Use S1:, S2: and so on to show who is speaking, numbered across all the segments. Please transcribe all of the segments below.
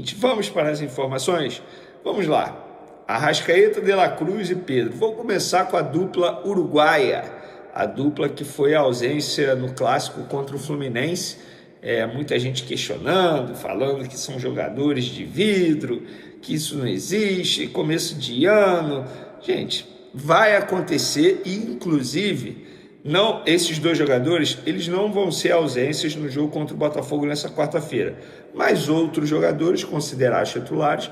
S1: seguinte, vamos para as informações? Vamos lá. Arrascaeta, De La Cruz e Pedro. Vou começar com a dupla uruguaia, a dupla que foi a ausência no clássico contra o Fluminense. Muita gente questionando, falando que são jogadores de vidro, que isso não existe, começo de ano. Gente, vai acontecer e, inclusive, não, esses dois jogadores eles não vão ser ausências no jogo contra o Botafogo nessa quarta-feira, mas outros jogadores considerados titulares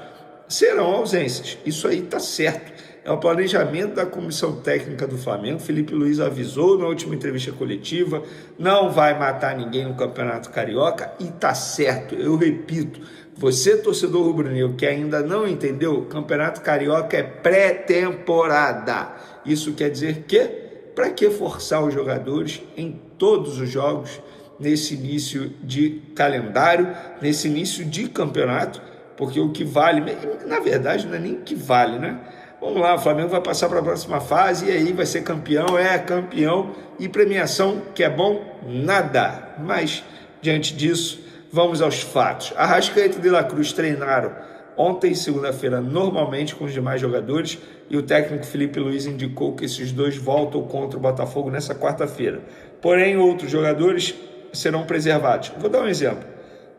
S1: serão ausências. Isso aí está certo. É o planejamento da comissão técnica do Flamengo. Felipe Luiz avisou na última entrevista coletiva, não vai matar ninguém no Campeonato Carioca e está certo. Eu repito, você torcedor rubro-negro que ainda não entendeu, Campeonato Carioca é pré-temporada. Isso quer dizer que, para que forçar os jogadores em todos os jogos, nesse início de calendário, nesse início de campeonato, porque o que vale, na verdade não é nem o que vale, né? Vamos lá, o Flamengo vai passar para a próxima fase e aí vai ser campeão, campeão, e premiação, que é bom, nada. Mas, diante disso, vamos aos fatos. Arrascaeta e De La Cruz treinaram ontem, segunda-feira, normalmente com os demais jogadores, e o técnico Felipe Luiz indicou que esses dois voltam contra o Botafogo nessa quarta-feira. Porém, outros jogadores serão preservados. Vou dar um exemplo.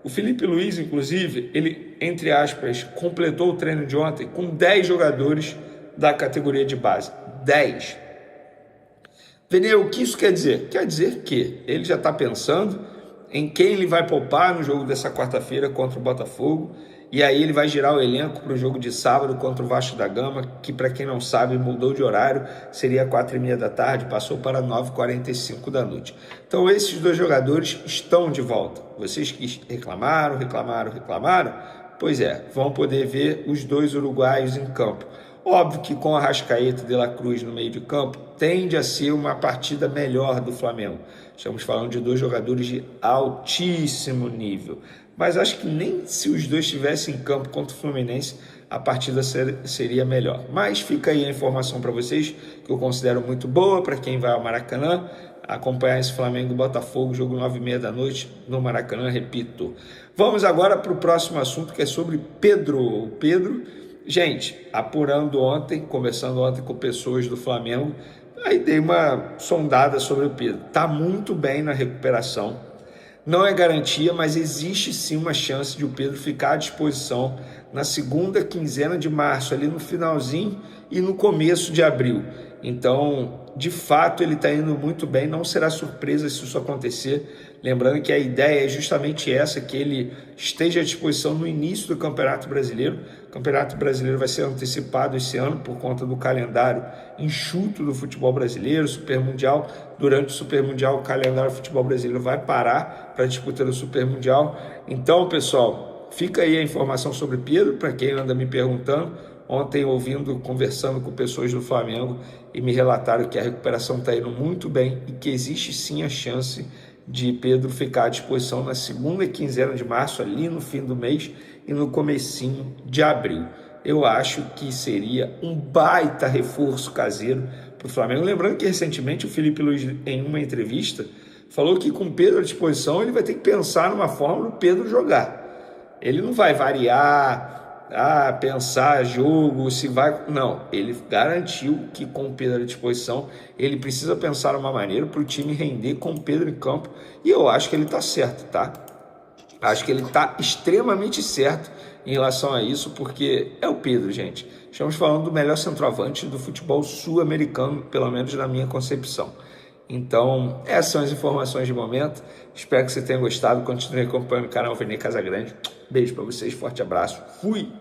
S1: O Felipe Luiz, inclusive, ele, entre aspas, completou o treino de ontem com 10 jogadores da categoria de base. 10. Veneu, o que isso quer dizer? Quer dizer que ele já está pensando em quem ele vai poupar no jogo dessa quarta-feira contra o Botafogo, e aí ele vai girar o elenco para o jogo de sábado contra o Vasco da Gama, que, para quem não sabe, mudou de horário, seria 4h30 da tarde, passou para 9h45 da noite. Então esses dois jogadores estão de volta. Vocês que reclamaram, pois vão poder ver os dois uruguaios em campo. Óbvio que com a Arrascaeta e De La Cruz no meio de campo, tende a ser uma partida melhor do Flamengo. Estamos falando de dois jogadores de altíssimo nível. Mas acho que nem se os dois estivessem em campo contra o Fluminense, a partida seria melhor. Mas fica aí a informação para vocês, que eu considero muito boa para quem vai ao Maracanã, acompanhar esse Flamengo e Botafogo, jogo 9h30 da noite no Maracanã, repito. Vamos agora para o próximo assunto, que é sobre Pedro. O Pedro, gente, apurando ontem, conversando ontem com pessoas do Flamengo, aí dei uma sondada sobre o Pedro. Está muito bem na recuperação. Não é garantia, mas existe sim uma chance de o Pedro ficar à disposição na segunda quinzena de março, ali no finalzinho e no começo de abril. Então, de fato, ele está indo muito bem, não será surpresa se isso acontecer. Lembrando que a ideia é justamente essa, que ele esteja à disposição no início do Campeonato Brasileiro. O Campeonato Brasileiro vai ser antecipado esse ano por conta do calendário enxuto do futebol brasileiro, Super Mundial. Durante o Super Mundial, o calendário do futebol brasileiro vai parar para disputar o Super Mundial. Então, pessoal, fica aí a informação sobre Pedro, para quem anda me perguntando. Ontem, conversando com pessoas do Flamengo, e me relataram que a recuperação está indo muito bem e que existe sim a chance de Pedro ficar à disposição na segunda quinzena de março, ali no fim do mês, e no comecinho de abril. Eu acho que seria um baita reforço caseiro para o Flamengo. Lembrando que recentemente o Felipe Luiz, em uma entrevista, falou que com Pedro à disposição ele vai ter que pensar numa forma do Pedro jogar. Ele não vai variar, pensar jogo, se vai... Não, ele garantiu que com o Pedro à disposição, ele precisa pensar uma maneira para o time render com o Pedro em campo, e eu acho que ele está certo, tá? Acho que ele está extremamente certo em relação a isso, porque é o Pedro, gente. Estamos falando do melhor centroavante do futebol sul-americano, pelo menos na minha concepção. Então, essas são as informações de momento. Espero que você tenha gostado. Continue acompanhando o canal Vene Casagrande. Beijo para vocês, forte abraço. Fui!